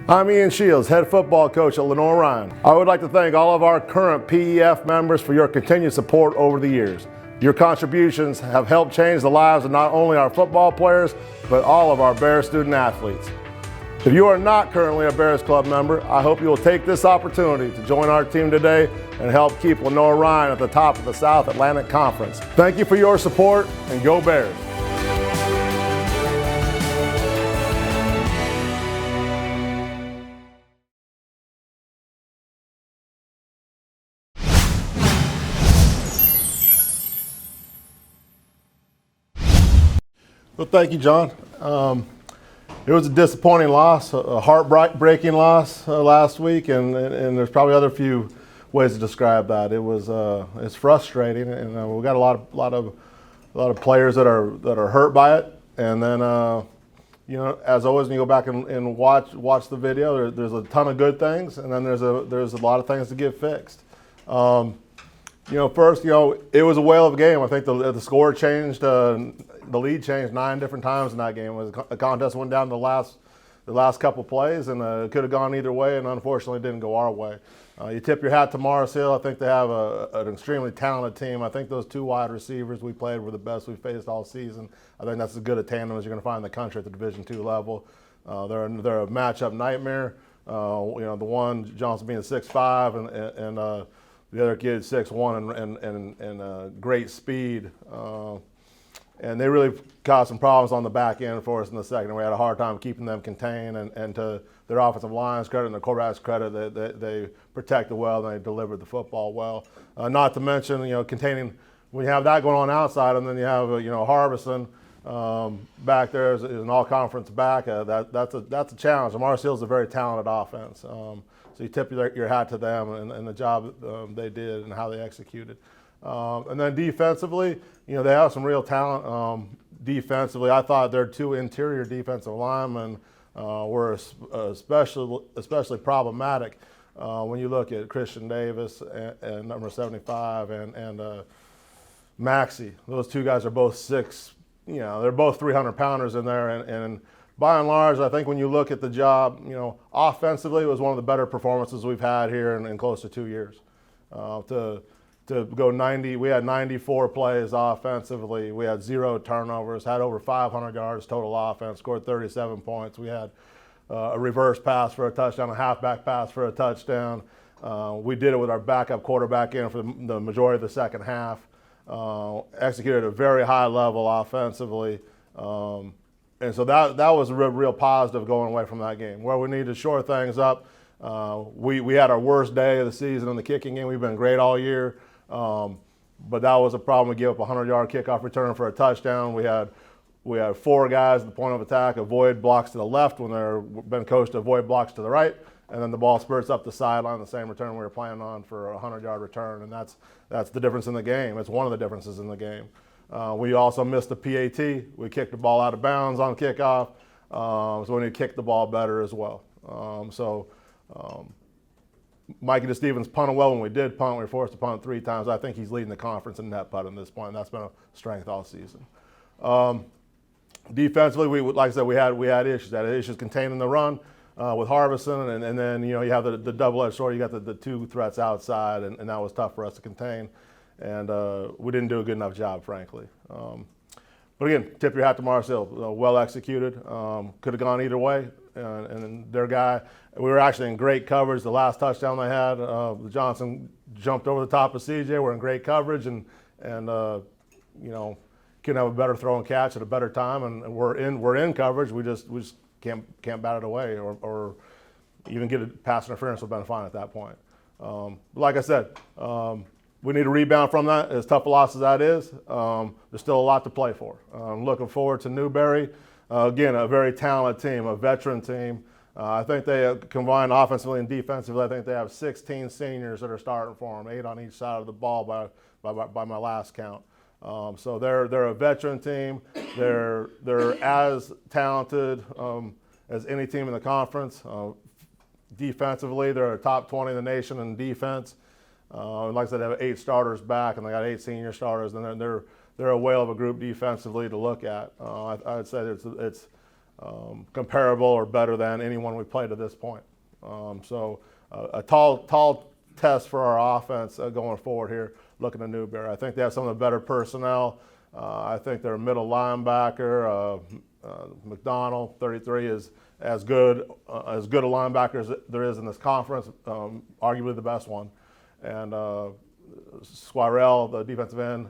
I'm Ian Shields, head football coach at Lenoir-Rhyne. I would like to thank all of our current PEF members for your continued support over the years. Your contributions have helped change the lives of not only our football players, but all of our Bears student athletes. If you are not currently a Bears Club member, I hope you will take this opportunity to join our team today and help keep Lenoir-Rhyne at the top of the South Atlantic Conference. Thank you for your support, and go Bears! Well, thank you, John. It was a disappointing loss, a heartbreaking loss last week, and there's probably other few ways to describe that. It's frustrating, and we've got a lot of players that are hurt by it. And then as always, when you go back and watch the video, there's a ton of good things, and then there's a lot of things to get fixed. First, it was a whale of a game. I think the score changed. The lead changed 9 different times in that game. It was a contest went down to the last couple plays, and it could have gone either way, and unfortunately it didn't go our way. You tip your hat to Moretz Stadium. I think they have an extremely talented team. I think those 2 wide receivers we played were the best we've faced all season. I think that's as good a tandem as you're going to find in the country at the Division II level. They're a matchup nightmare. The one, Johnson being 6'5", and the other kid 6'1", and great speed. And they really caused some problems on the back end for us in the second. We had a hard time keeping them contained, and to their offensive line's credit and their quarterback's credit, they protected well and they delivered the football well. Not to mention, containing, when you have that going on outside, and then you have, Harbison back there is an all-conference back. That's a challenge. Moretz Stadium is a very talented offense. So you tip your hat to them and the job they did and how they executed. And then defensively, they have some real talent defensively. I thought their 2 interior defensive linemen were especially problematic when you look at Christian Davis and number 75 and Maxey. Those 2 guys are both 6. They're both 300-pounders in there, and by and large, I think when you look at the job, offensively, it was one of the better performances we've had here in close to 2 years. To go 90, we had 94 plays offensively. We had 0 turnovers, had over 500 yards total offense, scored 37 points. We had a reverse pass for a touchdown, a halfback pass for a touchdown. We did it with our backup quarterback in for the majority of the second half. Executed at a very high level offensively. And so that was a real positive going away from that game. Where we need to shore things up, we had our worst day of the season in the kicking game. We've been great all year. But that was a problem. We gave up a 100-yard kickoff return for a touchdown. We had 4 guys at the point of attack avoid blocks to the left when they're been coached to avoid blocks to the right, and then the ball spurts up the sideline, the same return we were planning on for a 100-yard return, and that's the difference in the game. It's one of the differences in the game. We also missed the PAT. We kicked the ball out of bounds on kickoff, so we need to kick the ball better as well. Mikey DeStevens punted well when we did punt. We were forced to punt 3 times. I think he's leading the conference in net punt at this point, and that's been a strength all season. Defensively, like I said, we had issues. Had issues containing the run with Harbison, and then you have the double-edged sword. You got the 2 threats outside, and that was tough for us to contain. And we didn't do a good enough job, frankly. But again, tip your hat to Moretz Stadium. Well executed. Could have gone either way. And their guy, we were actually in great coverage. The last touchdown they had, Johnson jumped over the top of CJ. We're in great coverage, and couldn't have a better throw and catch at a better time. And we're in coverage. We just can't bat it away, or even get a pass interference would have been fine at that point. Like I said, we need to rebound from that. As tough a loss as that is, there's still a lot to play for. I'm looking forward to Newberry. Again, a very talented team, a veteran team. I think they combined offensively and defensively. I think they have 16 seniors that are starting for them, 8 on each side of the ball by my last count. So they're a veteran team. They're as talented as any team in the conference. Defensively, they're a top 20 in the nation in defense. Like I said, they have 8 starters back, and they got 8 senior starters, and they're a whale of a group defensively to look at. I'd say it's comparable or better than anyone we played at this point. A tall test for our offense going forward here, looking at Newberry. I think they have some of the better personnel. I think their middle linebacker, McDonald, 33, is as good a linebacker as there is in this conference, arguably the best one. And Squirrell, the defensive end,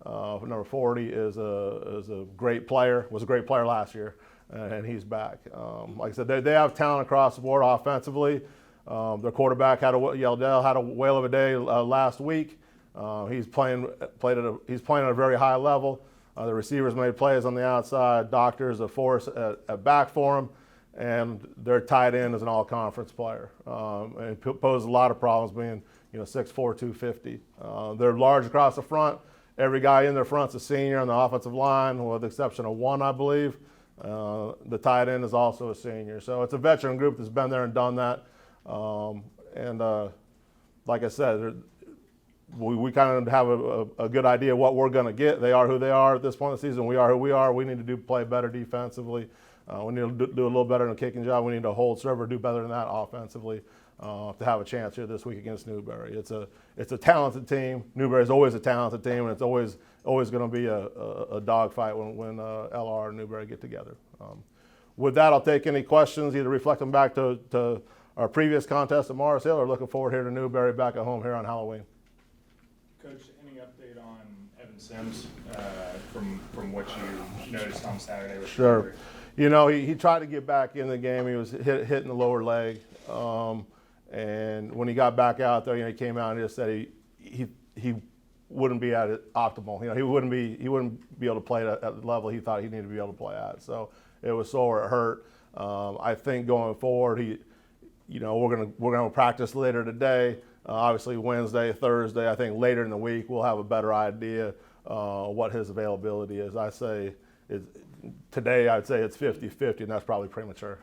number 40, is a great player. Was a great player last year, and he's back. Like I said, they have talent across the board offensively. Their quarterback Yeldell had a whale of a day last week. He's playing at a very high level. The receivers made plays on the outside. Doctor's a force at back for him, and their tight end is an all-conference player. And it poses a lot of problems being 6'4", 250. They're large across the front. Every guy in their front's a senior on the offensive line, with the exception of one, I believe. The tight end is also a senior. So it's a veteran group that's been there and done that. Like I said, we kind of have a good idea of what we're going to get. They are who they are at this point in the season. We are who we are. We need to play better defensively. We need to do a little better in the kicking job. We need to hold serve or do better than that offensively to have a chance here this week against Newberry. It's a talented team. Newberry is always a talented team, and it's always going to be a dogfight when LR and Newberry get together. With that, I'll take any questions, either reflecting back to our previous contest at Morris Hill or looking forward here to Newberry back at home here on Halloween. Coach, any update on Evan Sims from what you noticed on Saturday? With Sure. He tried to get back in the game. He was hitting the lower leg. And when he got back out there, he came out and just said he wouldn't be at it optimal. He wouldn't be able to play at the level he thought he needed to be able to play at. So it was sore, it hurt. I think going forward, we're gonna practice later today. Obviously Wednesday, Thursday. I think later in the week we'll have a better idea what his availability is. Today I'd say it's 50-50, and that's probably premature.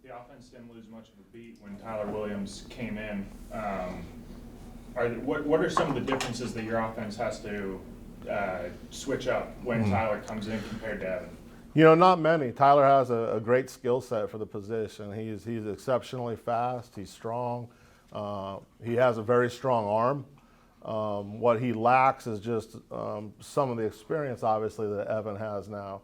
The offense didn't lose much of a beat when Tyler Williams came in. What are some of the differences that your offense has to switch up when Tyler comes in compared to Evan? Not many. Tyler has a great skill set for the position. He's exceptionally fast. He's strong. He has a very strong arm. What he lacks is just some of the experience, obviously, that Evan has now.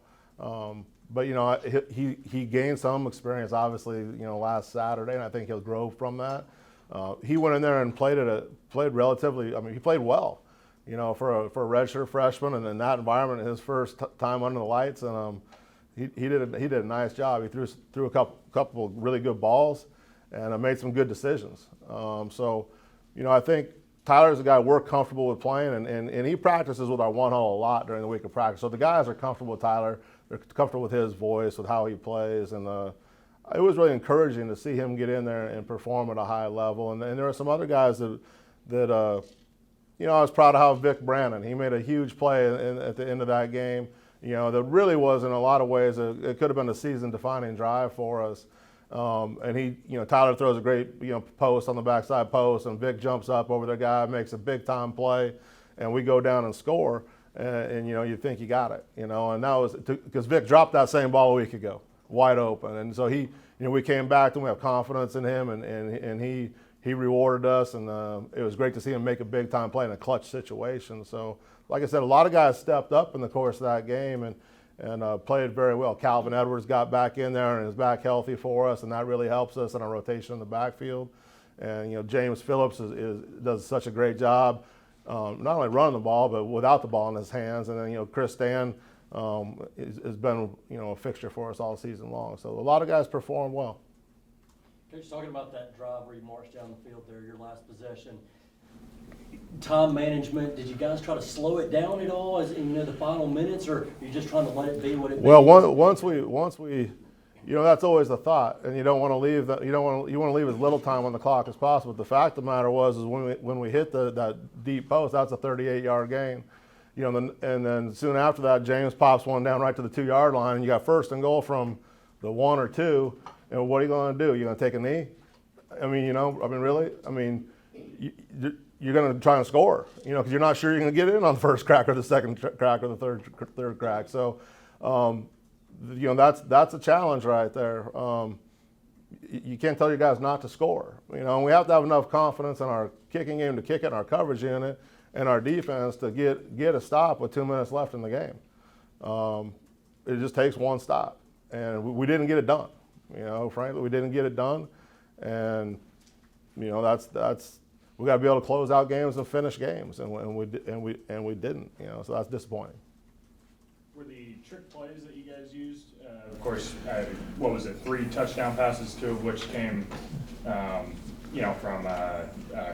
But he gained some experience, obviously, last Saturday, and I think he'll grow from that. He went in there and played relatively. I mean, he played well, for a redshirt freshman, and in that environment, his first time under the lights, and he did a nice job. He threw a couple of really good balls, and made some good decisions. I think Tyler's a guy we're comfortable with playing, and he practices with our one huddle a lot during the week of practice. So the guys are comfortable with Tyler. They're comfortable with his voice, with how he plays, and it was really encouraging to see him get in there and perform at a high level. And there are some other guys that I was proud of how Vic Brannon, he made a huge play at the end of that game. That really was, in a lot of ways, it could have been a season-defining drive for us. And Tyler throws a great, post on the backside post, and Vic jumps up over the guy, makes a big-time play, and we go down and score. And you think you got it, and that was because Vic dropped that same ball a week ago, wide open, and so we came back and we have confidence in him, and he rewarded us, and it was great to see him make a big time play in a clutch situation. So, like I said, a lot of guys stepped up in the course of that game and played very well. Calvin Edwards got back in there and is back healthy for us, and that really helps us in our rotation in the backfield. And James Phillips does such a great job. Not only running the ball, but without the ball in his hands. And then, Chris Stan has been, a fixture for us all season long. So a lot of guys perform well. Coach, talking about that drive where you marched down the field there, your last possession, time management, did you guys try to slow it down at all in the final minutes, or are you just trying to let it be what it Well, is? once we that's always the thought, and you don't want to leave you want to leave as little time on the clock as possible. But the fact of the matter was when we hit that deep post, that's a 38-yard gain. And then soon after that, James pops one down right to the 2-yard line, and you got first and goal from the 1 or 2. And what are you going to do? You're going to take a knee? Really? You're going to try and score, because you're not sure you're going to get in on the first crack or the second crack or the third crack. So that's a challenge right there. You can't tell your guys not to score. And we have to have enough confidence in our kicking game to kick it, in our coverage unit, and our defense to get a stop with 2 minutes left in the game. It just takes one stop, and we didn't get it done. Frankly, we didn't get it done, and that's we got to be able to close out games and finish games, and we didn't. So that's disappointing. Were the trick plays that you guys used, of course, what was it, 3 touchdown passes, 2 of which came, from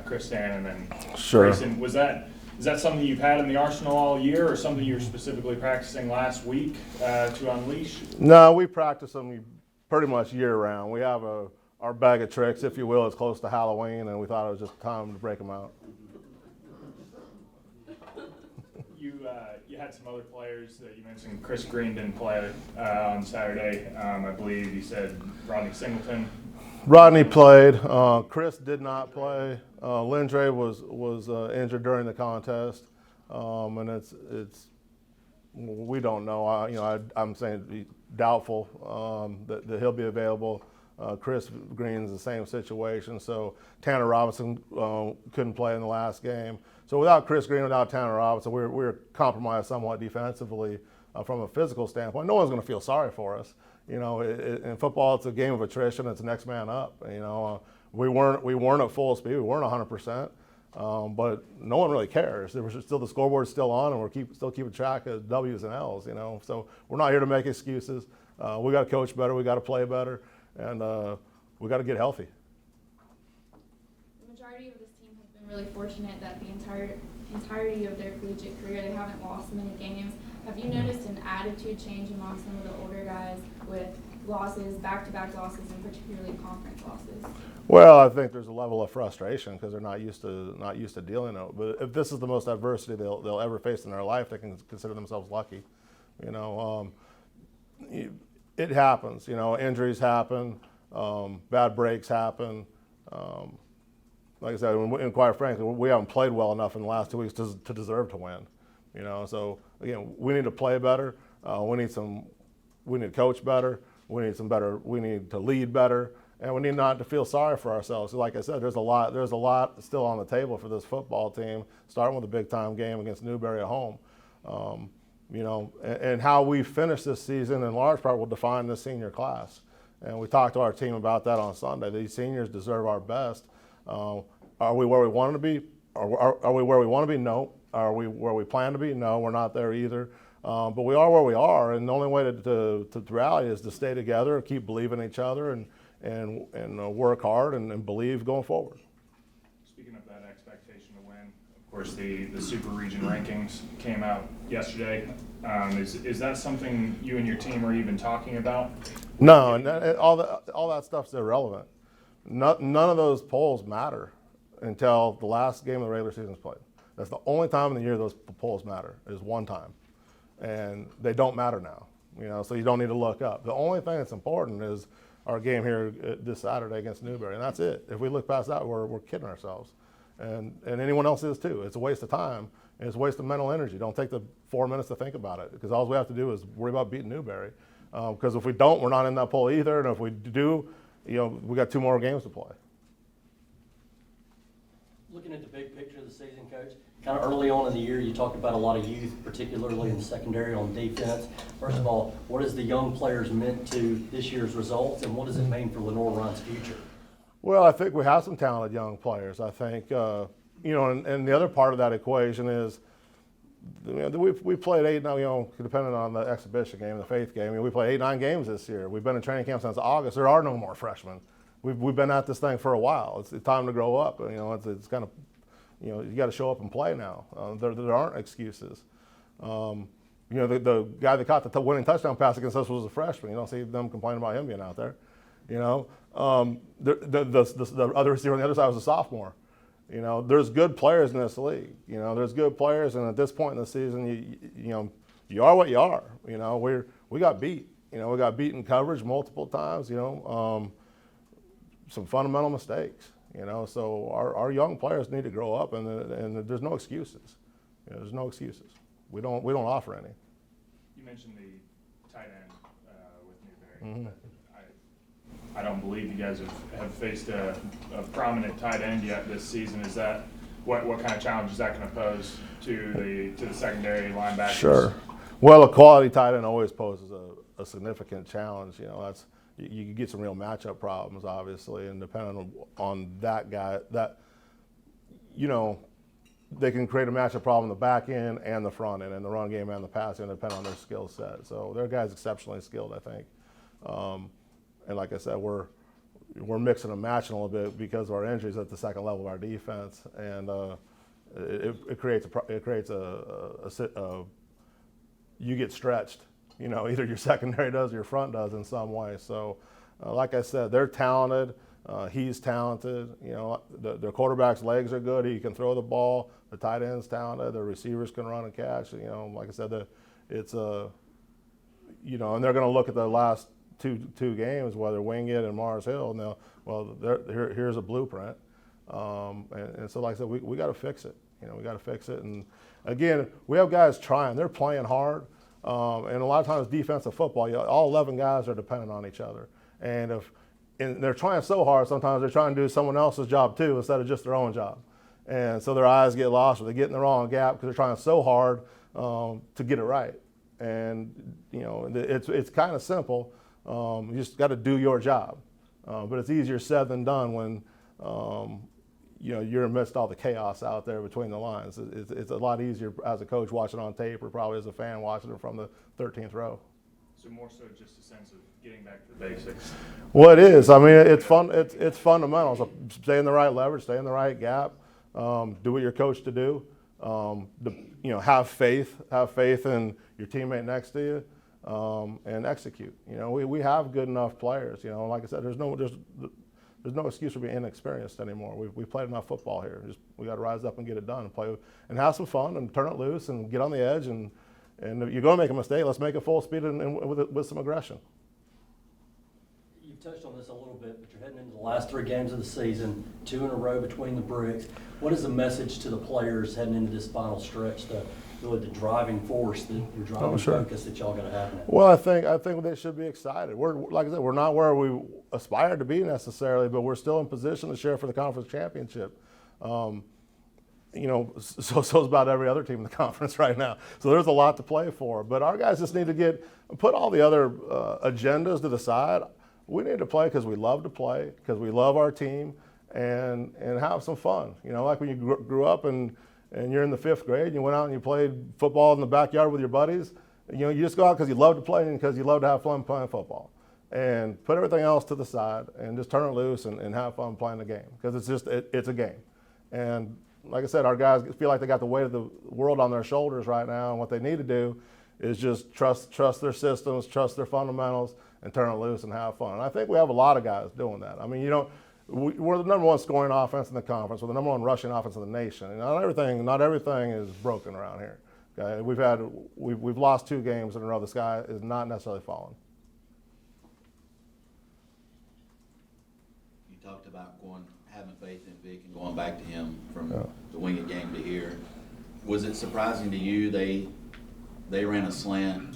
Chris Stan and then Sure. Grayson. Is that something you've had in the arsenal all year, or something you were specifically practicing last week to unleash? No, we practice them pretty much year round. We have our bag of tricks, if you will. It's close to Halloween, and we thought it was just time to break them out. You had some other players that you mentioned. Chris Green didn't play on Saturday. I believe you said Rodney Singleton. Rodney played. Chris did not play. Lindray was injured during the contest, and it's we don't know. I'm saying doubtful that he'll be available. Chris Green's the same situation. So Tanner Robinson couldn't play in the last game. So without Chris Green, without Tanner Robinson, we're compromised somewhat defensively from a physical standpoint. No one's going to feel sorry for us. In football, it's a game of attrition. It's next man up. We weren't at full speed. We weren't 100%. But no one really cares. The scoreboard's still on, and we're still keeping track of W's and L's. So we're not here to make excuses. We got to coach better. We got to play better, and we got to get healthy. The majority of this team has been really fortunate that the entirety of their collegiate career they haven't lost many games. Have you noticed an attitude change among some of the older guys with losses, back-to-back losses, and particularly conference losses? Well, I think there's a level of frustration because they're not used to dealing with it. But if this is the most adversity they'll ever face in their life, they can consider themselves lucky. It happens. Injuries happen, bad breaks happen. Like I said, and quite frankly, we haven't played well enough in the last 2 weeks to deserve to win. So again, we need to play better. We need to coach better. We need to lead better, and we need not to feel sorry for ourselves. Like I said, there's a lot still on the table for this football team, starting with a big time game against Newberry at home. And how we finish this season in large part will define the senior class. And we talked to our team about that on Sunday. These seniors deserve our best. Are we where we want to be? Are we where we want to be? No. Are we where we plan to be? No, we're not there either. But we are where we are, and the only way to rally is to stay together, keep believing in each other, and work hard and believe going forward. Speaking of that expectation to win, of course, the Super Region rankings came out yesterday. Is that something you and your team are even talking about? No, and all that stuff's irrelevant. None of those polls matter until the last game of the regular season is played. That's the only time in the year those polls matter, is one time. And they don't matter now, so you don't need to look up. The only thing that's important is our game here this Saturday against Newberry, and that's it. If we look past that, we're kidding ourselves. And anyone else is too. It's a waste of time, and it's a waste of mental energy. Don't take the 4 minutes to think about it, because all we have to do is worry about beating Newberry. Because if we don't, we're not in that poll either, and if we do, we got 2 more games to play. Looking at the big picture of the season, Coach, kind of early on in the year, you talked about a lot of youth, particularly in the secondary on defense. First of all, what has the young players meant to this year's results, and what does it mean for Lenoir-Rhyne's future? Well, I think we have some talented young players. I think, and the other part of that equation is, we played 8, depending on the exhibition game, the faith game. We played 8, 9 games this year. We've been in training camp since August. There are no more freshmen. We've been at this thing for a while. It's time to grow up. It's kind of, you got to show up and play now. There aren't excuses. The guy that caught the winning touchdown pass against us was a freshman. You don't see them complaining about him being out there. The other receiver on the other side was a sophomore. There's good players in this league. There's good players, and at this point in the season, you are what you are. We got beat. We got beat in coverage multiple times. Some fundamental mistakes. So our young players need to grow up, and there's no excuses. There's no excuses. We don't offer any. You mentioned the tight end But I don't believe you guys have faced a prominent tight end yet this season. Is that what kind of challenge is that going to pose to the secondary linebackers? Sure. Well, a quality tight end always poses a significant challenge. You know, that's you can get some real matchup problems, obviously, and depending on that guy, you know, they can create a matchup problem in the back end and the front end, and the run game and the pass end, depending on their skill set. So their guys exceptionally skilled, I think. And like I said, we're mixing and matching a little bit because of our injuries at the second level of our defense, and it creates you get stretched. You know, either your secondary does or your front does in some way. So, like I said, they're talented. He's talented. You know, their quarterback's legs are good. He can throw the ball. The tight end's talented. The receivers can run and catch. You know, like I said, it's you know, and they're going to look at the last two games, whether Wingate and Mars Hill. And here's a blueprint. And so, like I said, we got to fix it. You know, we got to fix it. And again, we have guys trying. They're playing hard. And a lot of times defensive football, all 11 guys are dependent on each other. And they're trying so hard, sometimes they're trying to do someone else's job too instead of just their own job. And so their eyes get lost or they get in the wrong gap because they're trying so hard to get it right. And, you know, it's kind of simple. You just got to do your job. But it's easier said than done when, you know, you're amidst all the chaos out there between the lines. It's a lot easier as a coach watching on tape or probably as a fan watching it from the 13th row. So more so just a sense of getting back to the basics. Well, it is. I mean, it's fun. It's fundamental. So stay in the right leverage, stay in the right gap, do what you're coached to do. You know, have faith in your teammate next to you, and execute. You know, we have good enough players. You know, like I said, there's no excuse for being inexperienced anymore. We've played enough football here. We got to rise up and get it done and play and have some fun and turn it loose and get on the edge. And if you're going to make a mistake, let's make it full speed and with some aggression. You've touched on this a little bit, but you're heading into the last 3 games of the season, 2 in a row between the bricks. What is the message to the players heading into this final stretch? Really the driving force, the driving focus that y'all got to have now? Well, I think they should be excited. Like I said, we're not where we aspire to be necessarily, but we're still in position to share for the conference championship. You know, so is about every other team in the conference right now. So there's a lot to play for. But our guys just need to put all the other agendas to the side. We need to play because we love to play, because we love our team, and have some fun. You know, like when you grew up and you're in the 5th grade and you went out and you played football in the backyard with your buddies. You know, you just go out because you love to play and because you love to have fun playing football. And put everything else to the side and just turn it loose and have fun playing the game, because it's a game. And like I said, our guys feel like they got the weight of the world on their shoulders right now, and what they need to do is just trust their systems, trust their fundamentals, and turn it loose and have fun. And I think we have a lot of guys doing that. I mean, you know, we're the number 1 scoring offense in the conference. We're the number 1 rushing offense in the nation. And not everything is broken around here. Okay? We've lost 2 games in a row. The sky is not necessarily falling. You talked about having faith in Vic and going back to him from the Wingate game to here. Was it surprising to you they ran a slant,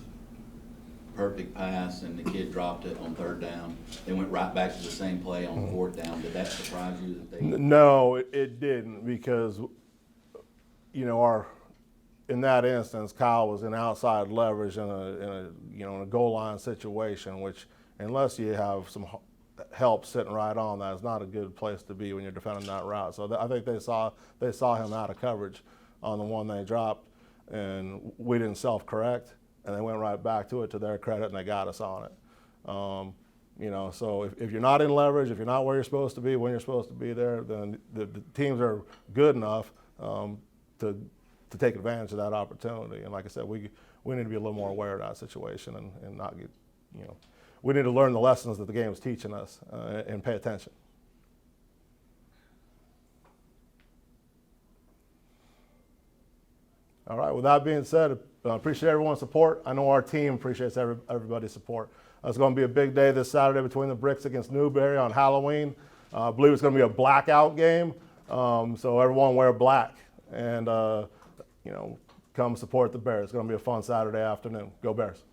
perfect pass, and the kid dropped it on 3rd down? They went right back to the same play on 4th down. Did that surprise you that they? No, it didn't, because, you know, in that instance, Kyle was in outside leverage in a goal line situation, which, unless you have some help sitting right on that, is not a good place to be when you're defending that route. So I think they saw him out of coverage on the one they dropped, and we didn't self-correct, and they went right back to it, to their credit, and they got us on it. You know, so if you're not in leverage, if you're not where you're supposed to be when you're supposed to be there, then the teams are good enough to take advantage of that opportunity. And like I said, we need to be a little more aware of that situation and not get, you know, we need to learn the lessons that the game is teaching us and pay attention. All right, with that being said, I appreciate everyone's support. I know our team appreciates everybody's support. It's going to be a big day this Saturday between the Bricks against Newberry on Halloween. I believe it's going to be a blackout game, so everyone wear black and, you know, come support the Bears. It's going to be a fun Saturday afternoon. Go Bears.